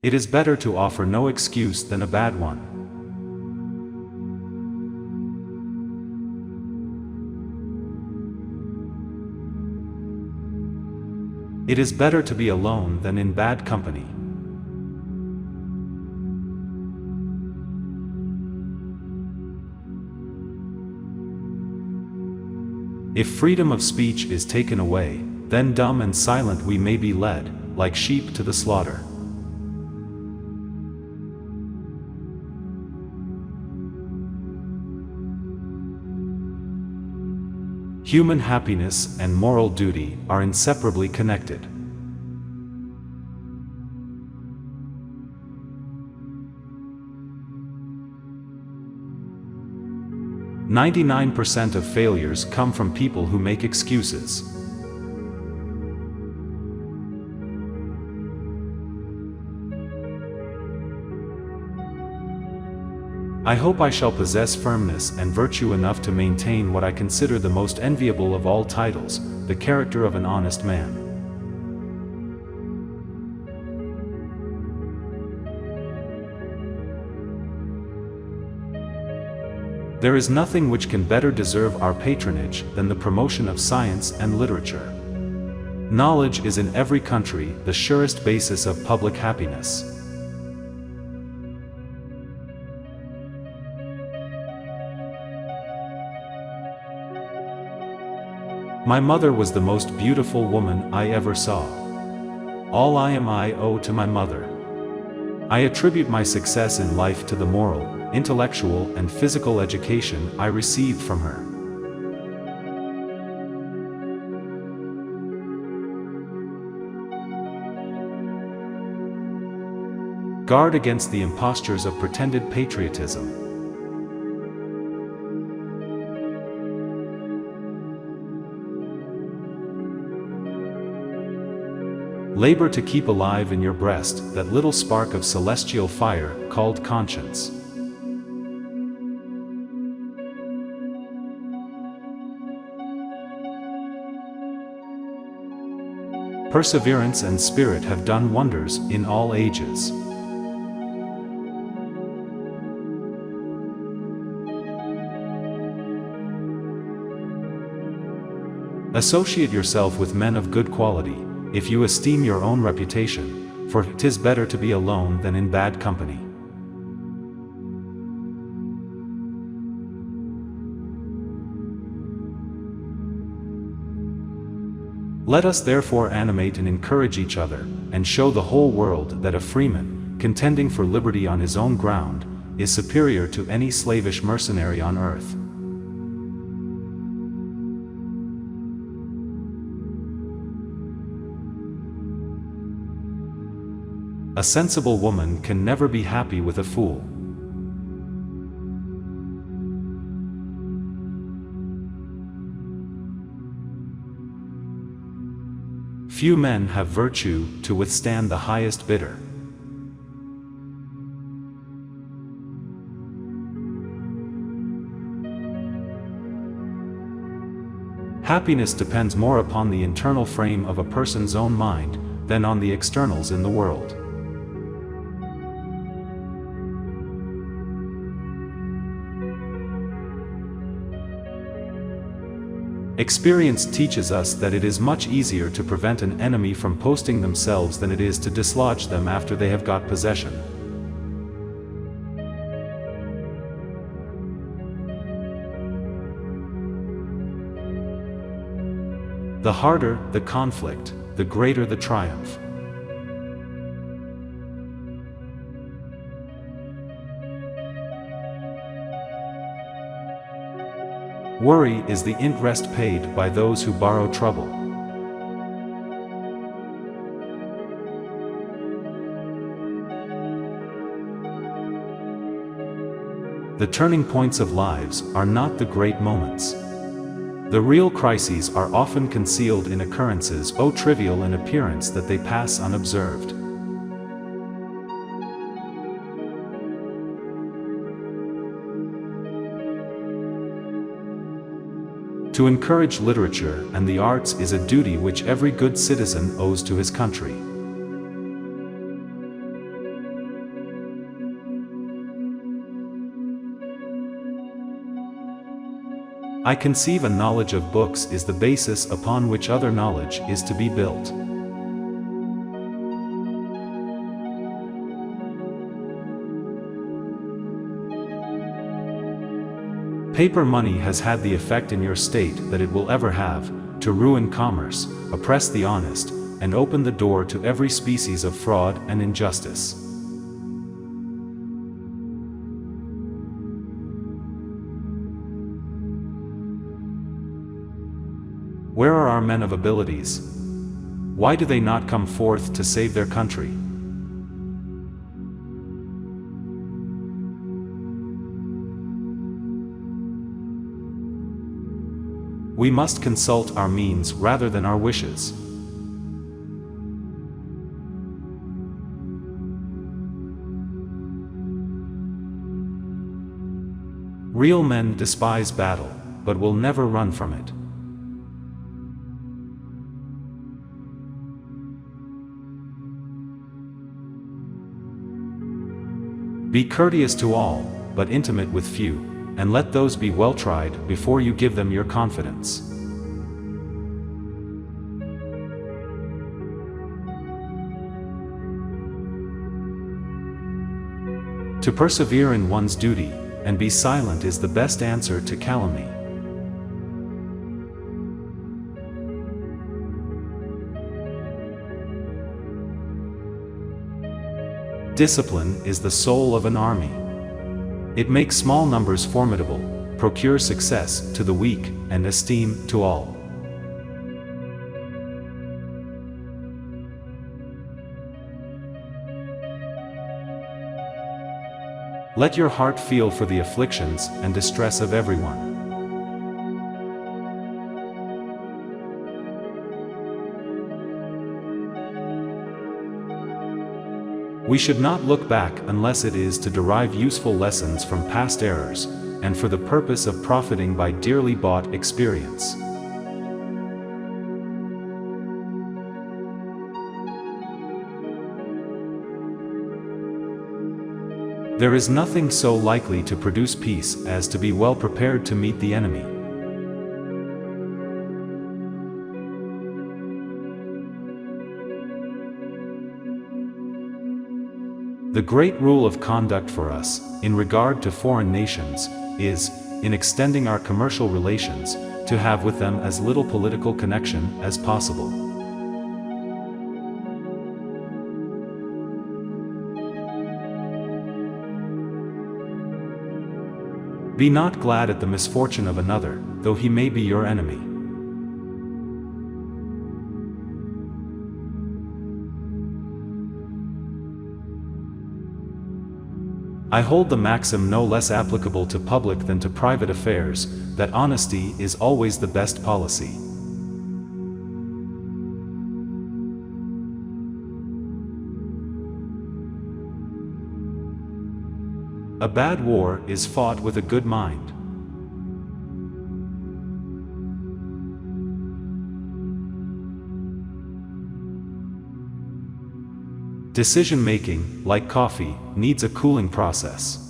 It is better to offer no excuse than a bad one. It is better to be alone than in bad company. If freedom of speech is taken away, then dumb and silent we may be led, like sheep to the slaughter. Human happiness and moral duty are inseparably connected. "99% of failures come from people who make excuses." I hope I shall possess firmness and virtue enough to maintain what I consider the most enviable of all titles, the character of an honest man. There is nothing which can better deserve our patronage than the promotion of science and literature. Knowledge is in every country the surest basis of public happiness. My mother was the most beautiful woman I ever saw. All I am I owe to my mother. I attribute my success in life to the moral, intellectual and physical education I received from her. Guard against the impostures of pretended patriotism. Labor to keep alive in your breast that little spark of celestial fire called conscience. Perseverance and spirit have done wonders in all ages. Associate yourself with men of good quality, if you esteem your own reputation, for 'tis better to be alone than in bad company. Let us therefore animate and encourage each other, and show the whole world that a freeman, contending for liberty on his own ground, is superior to any slavish mercenary on earth. A sensible woman can never be happy with a fool. Few men have virtue to withstand the highest bidder. Happiness depends more upon the internal frame of a person's own mind than on the externals in the world. Experience teaches us that it is much easier to prevent an enemy from posting themselves than it is to dislodge them after they have got possession. The harder the conflict, the greater the triumph. Worry is the interest paid by those who borrow trouble. The turning points of lives are not the great moments. The real crises are often concealed in occurrences so trivial in appearance that they pass unobserved. To encourage literature and the arts is a duty which every good citizen owes to his country. I conceive a knowledge of books is the basis upon which other knowledge is to be built. Paper money has had the effect in your state that it will ever have, to ruin commerce, oppress the honest, and open the door to every species of fraud and injustice. Where are our men of abilities? Why do they not come forth to save their country? We must consult our means rather than our wishes. Real men despise battle, but will never run from it. Be courteous to all, but intimate with few, and let those be well tried before you give them your confidence. To persevere in one's duty, and be silent is the best answer to calumny. Discipline is the soul of an army. It makes small numbers formidable, procures success to the weak, and esteem to all. Let your heart feel for the afflictions and distress of everyone. We should not look back unless it is to derive useful lessons from past errors, and for the purpose of profiting by dearly bought experience. There is nothing so likely to produce peace as to be well prepared to meet the enemy. The great rule of conduct for us, in regard to foreign nations, is, in extending our commercial relations, to have with them as little political connection as possible. Be not glad at the misfortune of another, though he may be your enemy. I hold the maxim no less applicable to public than to private affairs, that honesty is always the best policy. A bad war is fought with a good mind. Decision-making, like coffee, needs a cooling process.